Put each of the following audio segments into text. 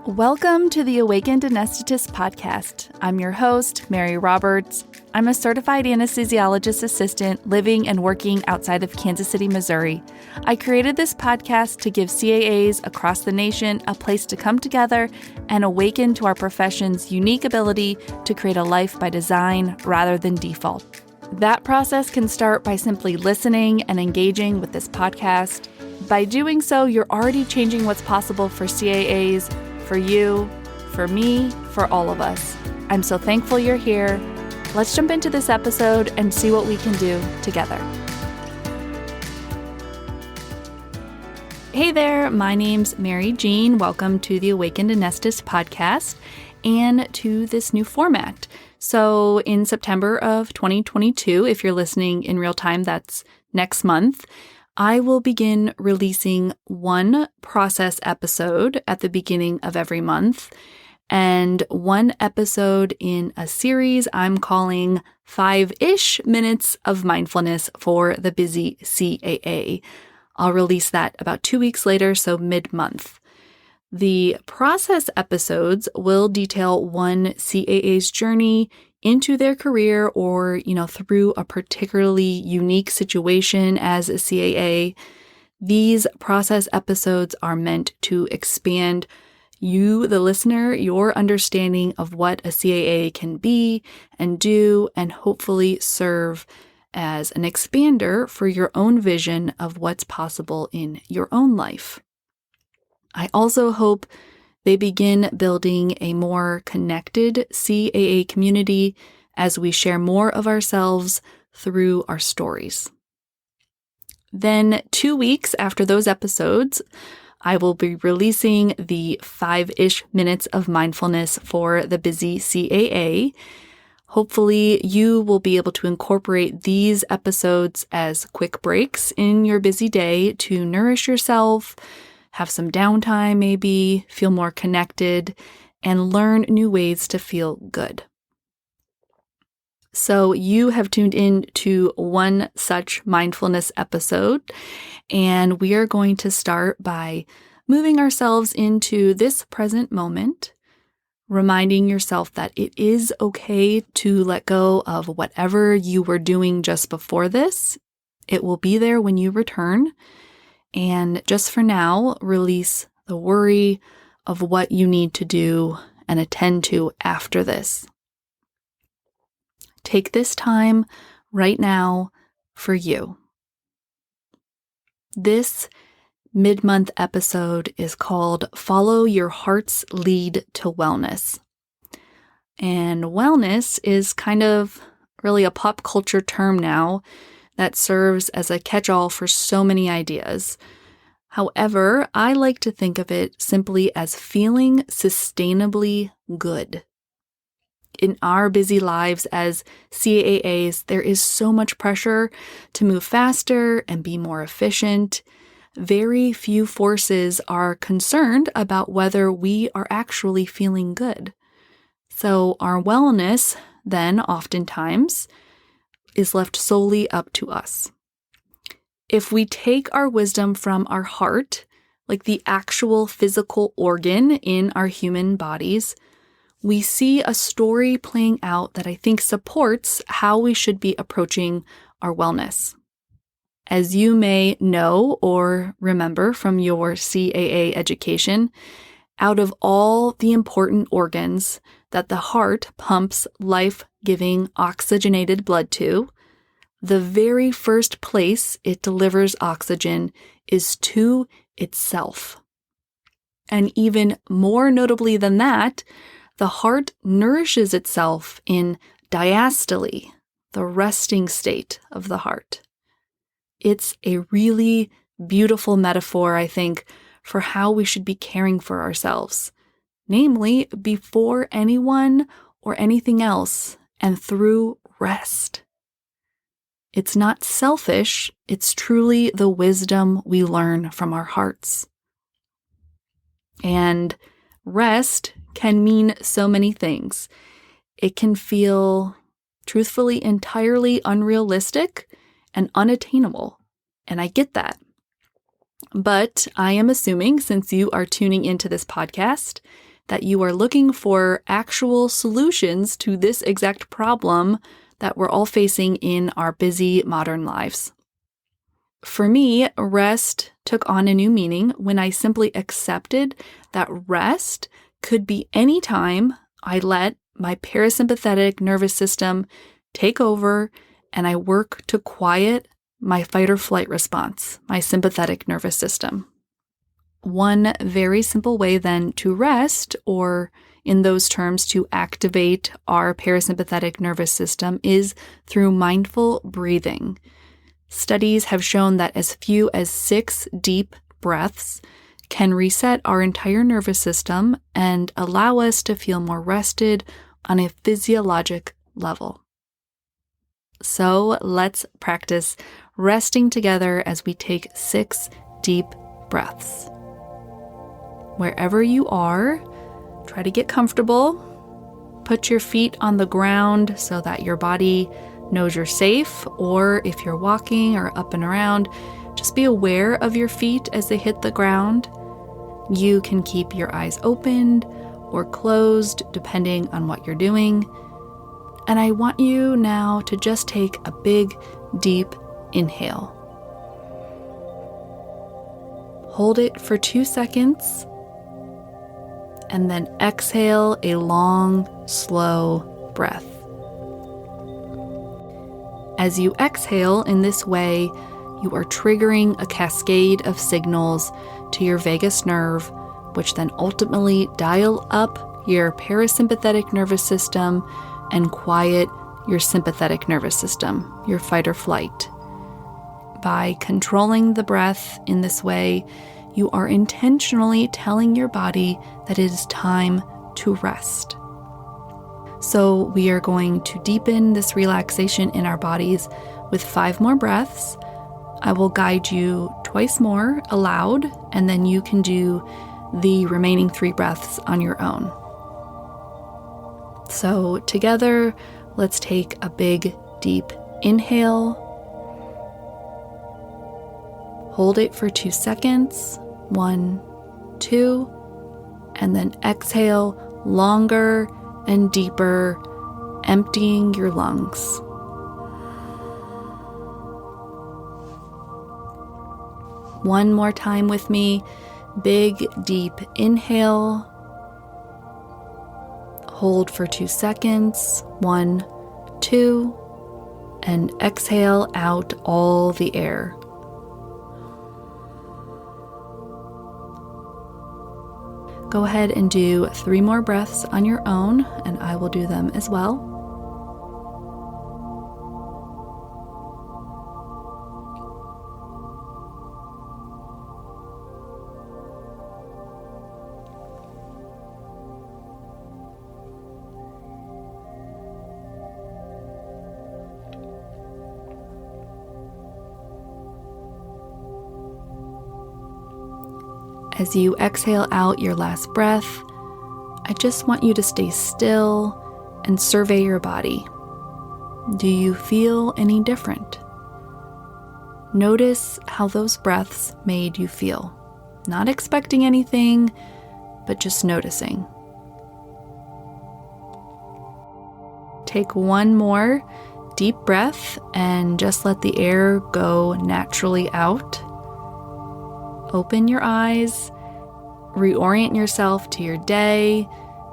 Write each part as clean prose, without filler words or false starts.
Welcome to the Awakened Anesthetist podcast. I'm your host, Mary Roberts. I'm a certified anesthesiologist assistant living and working outside of Kansas City, Missouri. I created this podcast to give CAAs across the nation a place to come together and awaken to our profession's unique ability to create a life by design rather than default. That process can start by simply listening and engaging with this podcast. By doing so, you're already changing what's possible for CAAs, for you, for me, for all of us. I'm so thankful you're here. Let's jump into this episode and see what we can do together. Hey there, my name's Mary Jean. Welcome to the Awakened Anesthetist podcast and to this new format. So in September of 2022, if you're listening in real time, that's next month, I will begin releasing one process episode at the beginning of every month and one episode in a series I'm calling 5-ish minutes of mindfulness for the busy CAA. I'll release that about 2 weeks later, so mid-month. The process episodes will detail one CAA's journey into their career or, through a particularly unique situation as a CAA. These process episodes are meant to expand you, the listener, your understanding of what a CAA can be and do, and hopefully serve as an expander for your own vision of what's possible in your own life. I also hope they begin building a more connected CAA community as we share more of ourselves through our stories. Then 2 weeks after those episodes, I will be releasing the 5-ish minutes of mindfulness for the busy CAA. Hopefully, you will be able to incorporate these episodes as quick breaks in your busy day to nourish yourself, have some downtime maybe, feel more connected, and learn new ways to feel good. So you have tuned in to one such mindfulness episode, and we are going to start by moving ourselves into this present moment, reminding yourself that it is okay to let go of whatever you were doing just before this. It will be there when you return. And just for now, release the worry of what you need to do and attend to after this. Take this time right now for you. This mid-month episode is called Follow Your Heart's Lead to Wellness. And wellness is kind of really a pop culture term now that serves as a catch-all for so many ideas. However, I like to think of it simply as feeling sustainably good. In our busy lives as CAAs, there is so much pressure to move faster and be more efficient. Very few forces are concerned about whether we are actually feeling good. So our wellness, then, oftentimes, is left solely up to us. If we take our wisdom from our heart, like the actual physical organ in our human bodies, we see a story playing out that I think supports how we should be approaching our wellness. As you may know or remember from your CAA education, out of all the important organs that the heart pumps life-giving oxygenated blood to, the very first place it delivers oxygen is to itself. And even more notably than that, the heart nourishes itself in diastole, the resting state of the heart. It's a really beautiful metaphor, I think, for how we should be caring for ourselves, namely before anyone or anything else and through rest. It's not selfish, it's truly the wisdom we learn from our hearts. And rest can mean so many things. It can feel, truthfully, entirely unrealistic and unattainable. And I get that. But I am assuming, since you are tuning into this podcast, that you are looking for actual solutions to this exact problem that we're all facing in our busy modern lives. For me, rest took on a new meaning when I simply accepted that rest could be any time I let my parasympathetic nervous system take over and I work to quiet my fight or flight response, my sympathetic nervous system. One very simple way then to rest, or in those terms to activate our parasympathetic nervous system, is through mindful breathing. Studies have shown that as few as 6 deep breaths can reset our entire nervous system and allow us to feel more rested on a physiologic level. So let's practice resting together as we take 6 deep breaths. Wherever you are, try to get comfortable. Put your feet on the ground so that your body knows you're safe, or if you're walking or up and around, just be aware of your feet as they hit the ground. You can keep your eyes opened or closed depending on what you're doing. And I want you now to just take a big, deep inhale. Hold it for 2 seconds, and then exhale a long, slow breath. As you exhale in this way, you are triggering a cascade of signals to your vagus nerve, which then ultimately dial up your parasympathetic nervous system and quiet your sympathetic nervous system, your fight or flight. By controlling the breath in this way, you are intentionally telling your body that it is time to rest. So we are going to deepen this relaxation in our bodies with 5 more breaths. I will guide you twice more aloud, and then you can do the remaining 3 breaths on your own. So together, let's take a big, deep inhale. Hold it for 2 seconds. 1, 2, and then exhale longer and deeper, emptying your lungs. One more time with me. Big, deep inhale. Hold for 2 seconds. 1, 2, and exhale out all the air. Go ahead and do 3 more breaths on your own, and I will do them as well. As you exhale out your last breath, I just want you to stay still and survey your body. Do you feel any different? Notice how those breaths made you feel. Not expecting anything, but just noticing. Take 1 more deep breath and just let the air go naturally out. Open your eyes, reorient yourself to your day,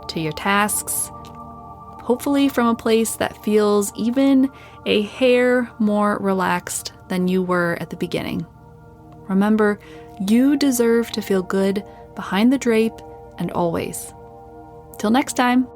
to your tasks, hopefully from a place that feels even a hair more relaxed than you were at the beginning. Remember, you deserve to feel good behind the drape and always. Till next time.